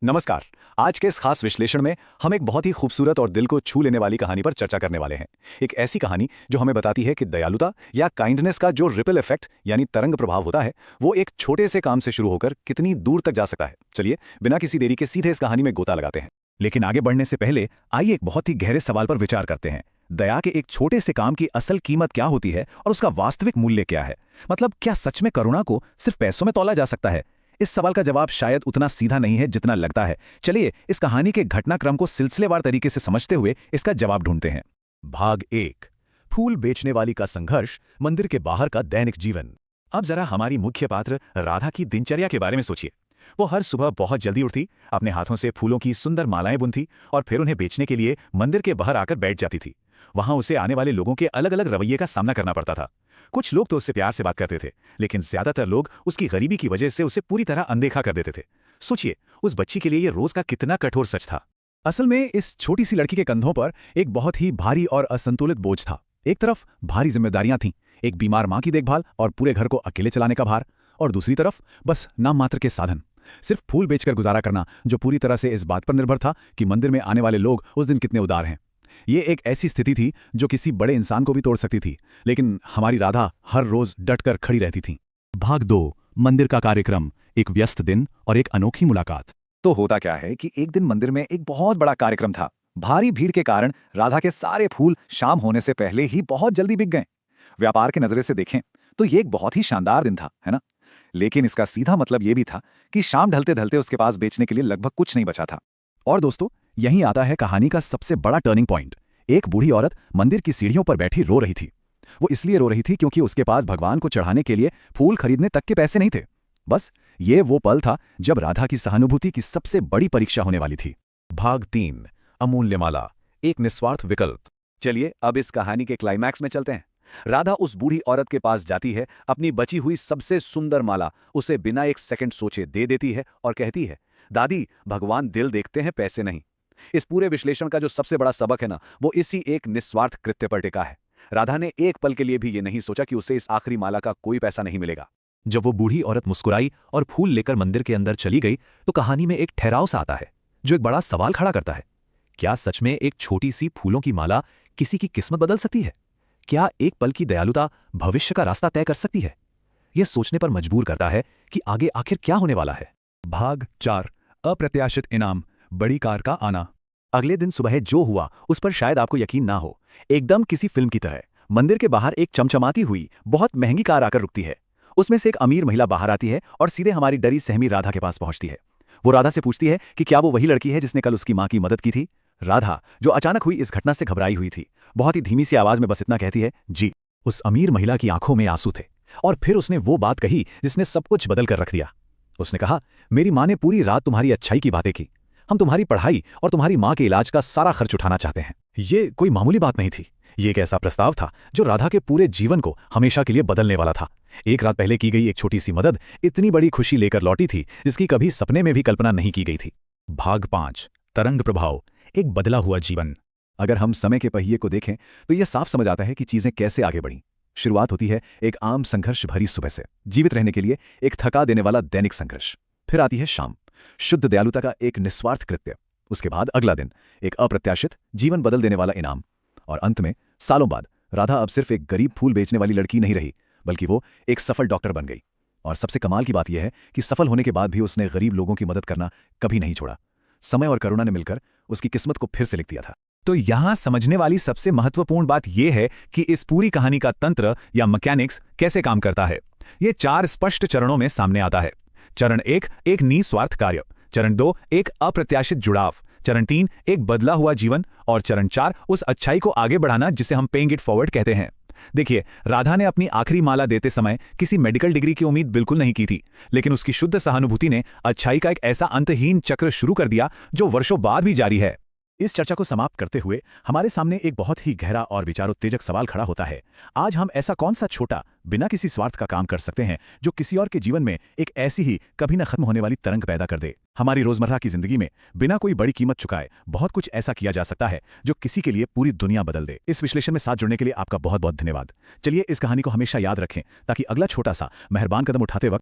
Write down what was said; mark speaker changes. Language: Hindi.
Speaker 1: नमस्कार। आज के इस खास विश्लेषण में हम एक बहुत ही खूबसूरत और दिल को छू लेने वाली कहानी पर चर्चा करने वाले हैं। एक ऐसी कहानी जो हमें बताती है कि दयालुता या काइंडनेस का जो रिपल इफेक्ट यानी तरंग प्रभाव होता है, वो एक छोटे से काम से शुरू होकर कितनी दूर तक जा सकता है। चलिए बिना किसी देरी के सीधे इस कहानी में गोता लगाते हैं।
Speaker 2: लेकिन आगे बढ़ने से पहले आइए एक बहुत ही गहरे सवाल पर विचार करते हैं। दया के एक छोटे से काम की असल कीमत क्या होती है और उसका वास्तविक मूल्य क्या है? मतलब क्या सच में करुणा को सिर्फ पैसों में तौला जा सकता है? इस सवाल का जवाब शायद उतना सीधा नहीं है जितना लगता है। चलिए इस कहानी के घटनाक्रम को सिलसिलेवार तरीके से समझते हुए इसका जवाब ढूंढते हैं।
Speaker 3: भाग 1। फूल बेचने वाली का संघर्ष, मंदिर के बाहर का दैनिक जीवन।
Speaker 1: अब जरा हमारी मुख्य पात्र राधा की दिनचर्या के बारे में सोचिए। वो हर सुबह बहुत जल्दी उठती, अपने हाथों से फूलों की सुंदर मालाएं बुनती और फिर उन्हें बेचने के लिए मंदिर के बाहर आकर बैठ जाती थी। वहां उसे आने वाले लोगों के अलग अलग रवैये का सामना करना पड़ता था। कुछ लोग तो उससे प्यार से बात करते थे, लेकिन ज्यादातर लोग उसकी गरीबी की वजह से उसे पूरी तरह अनदेखा कर देते थे। सोचिए, उस बच्ची के लिए ये रोज का कितना कठोर सच था।
Speaker 2: असल में इस छोटी सी लड़की के कंधों पर एक बहुत ही भारी और असंतुलित बोझ था। एक तरफ भारी जिम्मेदारियां थीं, एक बीमार मां की देखभाल और पूरे घर को अकेले चलाने का भार, और दूसरी तरफ बस नाम मात्र के साधन, सिर्फ फूल बेचकर गुजारा करना, जो पूरी तरह से इस बात पर निर्भर था कि मंदिर में आने वाले लोग उस दिन कितने उदार हैं। ये एक ऐसी स्थिति थी जो किसी बड़े इंसान को भी तोड़ सकती थी, लेकिन हमारी राधा हर रोज डटकर खड़ी रहती थी।
Speaker 3: भाग 2। मंदिर का कार्यक्रम, एक व्यस्त दिन और एक अनोखी मुलाकात।
Speaker 1: तो होता क्या है कि एक दिन मंदिर में एक बहुत बड़ा कार्यक्रम था। भारी भीड़ के कारण राधा के सारे फूल शाम होने से पहले ही बहुत जल्दी बिक गए। व्यापार के नजरे से देखें तो ये एक बहुत ही शानदार दिन था, है ना? लेकिन इसका सीधा मतलब ये भी था कि शाम ढलते ढलते उसके पास बेचने के लिए लगभग कुछ नहीं बचा था।
Speaker 2: और दोस्तों, यहीं आता है कहानी का सबसे बड़ा टर्निंग पॉइंट। एक बूढ़ी औरत मंदिर की सीढ़ियों पर बैठी रो रही थी। वो इसलिए रो रही थी क्योंकि उसके पास भगवान को चढ़ाने के लिए फूल खरीदने तक के पैसे नहीं थे। बस ये वो पल था जब राधा की सहानुभूति की सबसे बड़ी परीक्षा होने वाली थी।
Speaker 3: भाग 3। अमूल्य माला, एक निस्वार्थ विकल्प।
Speaker 1: चलिए अब इस कहानी के क्लाइमैक्स में चलते हैं। राधा उस बूढ़ी औरत के पास जाती है, अपनी बची हुई सबसे सुंदर माला उसे बिना एक सेकंड सोचे दे देती है और कहती है, दादी, भगवान दिल देखते हैं, पैसे नहीं। इस पूरे विश्लेषण का जो सबसे बड़ा सबक है ना, वो इसी एक निस्वार्थ कृत्य पर टिका है। राधा ने एक पल के लिए भी ये नहीं सोचा कि उसे इस आखिरी माला का कोई पैसा नहीं मिलेगा।
Speaker 2: जब वो बूढ़ी औरत मुस्कुराई और फूल लेकर मंदिर के अंदर चली गई तो कहानी में एक ठहराव सा आता है जो एक बड़ा सवाल खड़ा करता है। क्या सच में एक छोटी सी फूलों की माला किसी की किस्मत बदल सकती है? क्या एक पल की दयालुता भविष्य का रास्ता तय कर सकती है? यह सोचने पर मजबूर करता है कि आगे आखिर क्या होने वाला है।
Speaker 3: भाग 4। अप्रत्याशित इनाम, बड़ी कार का आना।
Speaker 2: अगले दिन सुबह जो हुआ उस पर शायद आपको यकीन ना हो। एकदम किसी फिल्म की तरह मंदिर के बाहर एक चमचमाती हुई बहुत महंगी कार आकर रुकती है। उसमें से एक अमीर महिला बाहर आती है और सीधे हमारी डरी सहमी राधा के पास पहुंचती है। वो राधा से पूछती है कि क्या वो वही लड़की है जिसने कल उसकी मां की मदद की थी। राधा, जो अचानक हुई इस घटना से घबराई हुई थी, बहुत ही धीमी सी आवाज में बस इतना कहती है, जी। उस अमीर महिला की आंखों में आंसू थे और फिर उसने वो बात कही जिसने सब कुछ बदल कर रख दिया। उसने कहा, मेरी मां ने पूरी रात तुम्हारी अच्छाई की बातें की। हम तुम्हारी पढ़ाई और तुम्हारी मां के इलाज का सारा खर्च उठाना चाहते हैं। ये कोई मामूली बात नहीं थी। ये एक ऐसा प्रस्ताव था जो राधा के पूरे जीवन को हमेशा के लिए बदलने वाला था। एक रात पहले की गई एक छोटी सी मदद इतनी बड़ी खुशी लेकर लौटी थी जिसकी कभी सपने में भी कल्पना नहीं की गई थी।
Speaker 3: भाग 5। तरंग प्रभाव, एक बदला हुआ जीवन।
Speaker 1: अगर हम समय के पहिए को देखें तो यह साफ समझ आता है कि चीजें कैसे आगे बढ़ीं। शुरुआत होती है एक आम संघर्ष भरी सुबह से, जीवित रहने के लिए एक थका देने वाला दैनिक संघर्ष। फिर आती है शाम, शुद्ध दयालुता का एक निस्वार्थ कृत्य। उसके बाद अगला दिन, एक अप्रत्याशित जीवन बदल देने वाला इनाम। और अंत में सालों बाद राधा अब सिर्फ एक गरीब फूल बेचने वाली लड़की नहीं रही, बल्कि वो एक सफल डॉक्टर बन गई। और सबसे कमाल की बात यह है कि सफल होने के बाद भी उसने गरीब लोगों की मदद करना कभी नहीं छोड़ा। समय और करुणा ने मिलकर उसकी किस्मत को फिर से लिख दिया था।
Speaker 2: तो यहां समझने वाली सबसे महत्वपूर्ण बात यह है कि इस पूरी कहानी का तंत्र या मैकेनिक्स कैसे काम करता है। ये 4 स्पष्ट चरणों में सामने आता है। चरण 1, एक निस्वार्थ कार्य। चरण 2, एक अप्रत्याशित जुड़ाव। चरण 3, एक बदला हुआ जीवन। और चरण 4, उस अच्छाई को आगे बढ़ाना जिसे हम पेइंग इट फॉरवर्ड कहते हैं। देखिए, राधा ने अपनी आखिरी माला देते समय किसी मेडिकल डिग्री की उम्मीद बिल्कुल नहीं की थी, लेकिन उसकी शुद्ध सहानुभूति ने अच्छाई का एक ऐसा अंतहीन चक्र शुरू कर दिया जो वर्षों बाद भी जारी है।
Speaker 3: इस चर्चा को समाप्त करते हुए हमारे सामने एक बहुत ही गहरा और विचारोत्तेजक सवाल खड़ा होता है। आज हम ऐसा कौन सा छोटा, बिना किसी स्वार्थ का काम कर सकते हैं जो किसी और के जीवन में एक ऐसी ही कभी न खत्म होने वाली तरंग पैदा कर दे? हमारी रोजमर्रा की जिंदगी में बिना कोई बड़ी कीमत चुकाए बहुत कुछ ऐसा किया जा सकता है जो किसी के लिए पूरी दुनिया बदल दे। इस विश्लेषण में साथ जुड़ने के लिए आपका बहुत बहुत धन्यवाद। चलिए इस कहानी को हमेशा याद रखें ताकि अगला छोटा सा मेहरबान कदम उठाते वक्त